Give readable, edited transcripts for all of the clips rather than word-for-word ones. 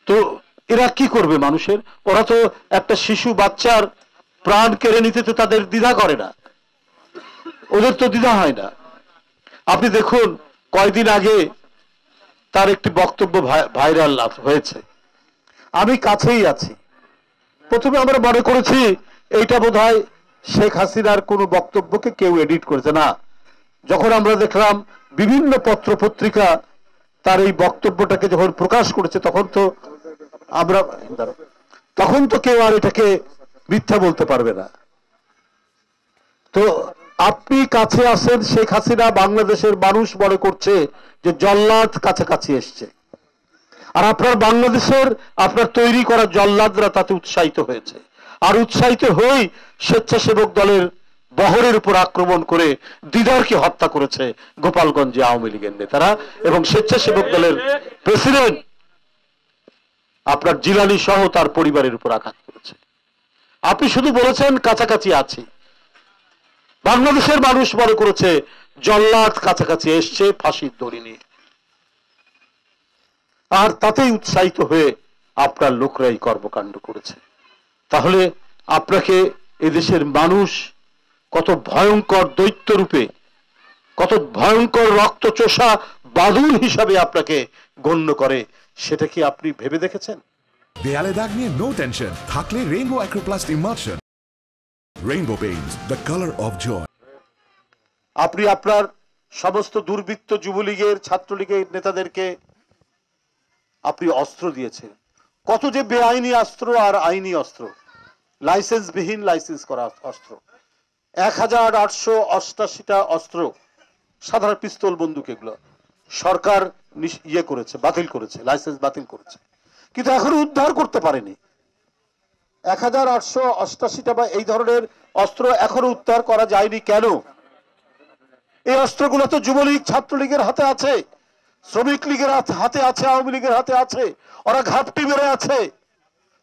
তো এরা কি করবে মানুষের? ওরা তো একটা শিশু বাচ্চার প্রাণ কেড়ে নিতে তো তাদের দ্বিধা করে না, ওদের তো দ্বিধা হয় না। আপনি দেখুন কয়েকদিন আগে তার একটি বক্তব্য ভাইরাল হয়েছে, আমি কাছেই আছি। প্রথমে আমরা মনে করেছি এইটা বোধহয় শেখ হাসিনার কোনো বক্তব্যকে কেউ এডিট করেছে, না। যখন আমরা দেখলাম বিভিন্ন পত্র পত্রিকা তার এই বক্তব্যটাকে যখন প্রকাশ করেছে, তখন তো কেউ আর এটাকে মিথ্যা বলতে পারবে না। তো আপনি কাছে আছেন, শেখ হাসিনা বাংলাদেশের মানুষ মনে করছে যে জল্লাদ কাছাকাছি এসছে, আর আপনার বাংলাদেশের আপনার তৈরি করা জল্লাদরা তাতে উৎসাহিত হয়েছে, আর উৎসাহিত হয়েই স্বেচ্ছাসেবক দলের বহরের উপর আক্রমণ করে দিদারকে হত্যা করেছে গোপালগঞ্জে আওয়ামী লীগের নেতারা, এবং স্বেচ্ছাসেবক দলের প্রেসিডেন্ট আপনার জিলানী সহ তার পরিবারের উপর আঘাত করেছে। আপনি শুধু বলেছেন কাছাকাছি আছি, বাংলাদেশের মানুষ মনে করেছে জল্লাদ কাছাকাছি এসছে ফাঁসির দড়ি নিয়ে, আর তাতেই উৎসাহিত হয়ে আপনার লোকরাই কর্মকাণ্ড করেছে। তাহলে আপনাকে এদেশের মানুষ কত ভয়ঙ্কর দৈত্য রূপে, কত ভয়ঙ্কর রক্তচোষা বাদুড় হিসাবে আপনাকে গণ্য করে, সেটা কি আপনি ভেবে দেখেছেন? দেয়ালে দাগ নিয়ে নো টেনশন, থাকলে Rainbow Acroplast emulsion, Rainbow Paints, the colour of joy. আপনি আপনার সমস্ত দুর্বৃত্ত যুবলীগের ছাত্রলীগের নেতাদেরকে আপনি অস্ত্র দিয়েছেন, কত যে বেআইনি অস্ত্র আর আইনি অস্ত্র, লাইসেন্সবিহীন লাইসেন্স করা অস্ত্র, 1888টা অস্ত্র, সাধারণ পিস্তল বন্দুক, এগুলো সরকার করেছে, বাতিল করেছে, লাইসেন্স বাতিল করেছে, কিন্তু এখনো উদ্ধার করতে পারেনি। 1888টা বা এই ধরনের অস্ত্র এখনো উদ্ধার করা যায়নি কেন? এই অস্ত্রগুলো তো যুবলীগ ছাত্রলীগের হাতে আছে, শ্রমিক লীগের হাতে আছে, আওয়ামী লীগের হাতে আছে, ওরা ঘাপটি মেরে আছে,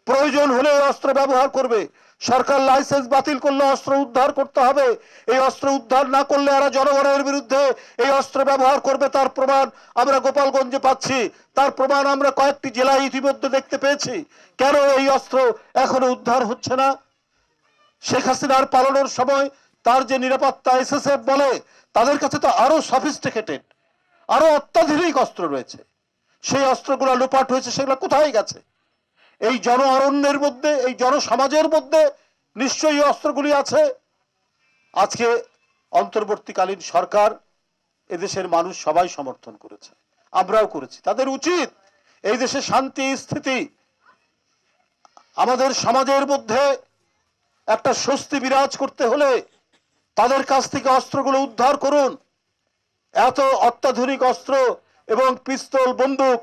প্রয়োজন হলে অস্ত্র ব্যবহার করবে। সরকার লাইসেন্স বাতিল করলে অস্ত্র উদ্ধার করতে হবে, এই অস্ত্র উদ্ধার না করলে এরা জনগণের বিরুদ্ধে এই অস্ত্র ব্যবহার করবে। তার প্রমাণ আমরা গোপালগঞ্জে পাচ্ছি, তার প্রমাণ আমরা কয়েকটি জেলায় ইতিমধ্যে দেখতে পেয়েছি। কেন এই অস্ত্র এখনো উদ্ধার হচ্ছে না? শেখ হাসিনার পালানোর সময় তার যে নিরাপত্তা এসএসএফ বলে, তাদের কাছে তো আরো সফিস্টিকেটেড, আরো অত্যাধুনিক অস্ত্র রয়েছে, সেই অস্ত্রগুলো লোপাট হয়েছে, সেগুলো কোথায় গেছে? এই জন অরণ্যের মধ্যে, এই জনসমাজের মধ্যে নিশ্চয়ই অস্ত্রগুলি আছে। আজকে অন্তর্বর্তীকালীন সরকার, এদেশের মানুষ সবাই সমর্থন করেছে, আমরাও করেছি। তাদের উচিত এই দেশে শান্তি স্থিতি, আমাদের সমাজের মধ্যে একটা স্বস্তি বিরাজ করতে হলে তাদের কাছ থেকে অস্ত্রগুলো উদ্ধার করুন। এত অত্যাধুনিক অস্ত্র এবং পিস্তল বন্দুক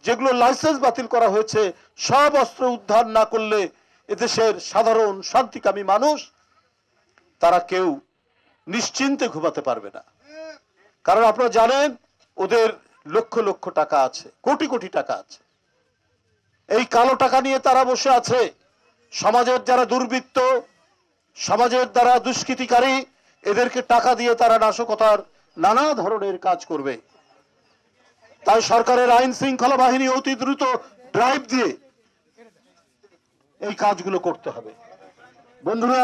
যেগুলো লাইসেন্স বাতিল করা হয়েছে, সব অস্ত্র উদ্ধার না করলে এদেশের সাধারণ শান্তিকামী মানুষ তারা কেউ নিশ্চিন্তে ঘুমাতে পারবে না। কারণ আপনারা জানেন ওদের লক্ষ লক্ষ টাকা আছে, কোটি কোটি টাকা আছে, এই কালো টাকা নিয়ে তারা বসে আছে। সমাজের যারা দুর্বৃত্ত, সমাজের দ্বারা দুষ্কৃতিকারী, এদেরকে টাকা দিয়ে তারা নাশকতার নানা ধরনের কাজ করবে। তাই সরকারের আইন শৃঙ্খলা বাহিনী অতি দ্রুত ড্রাইভ দিয়ে এই কাজগুলো করতে হবে। বন্ধুরা,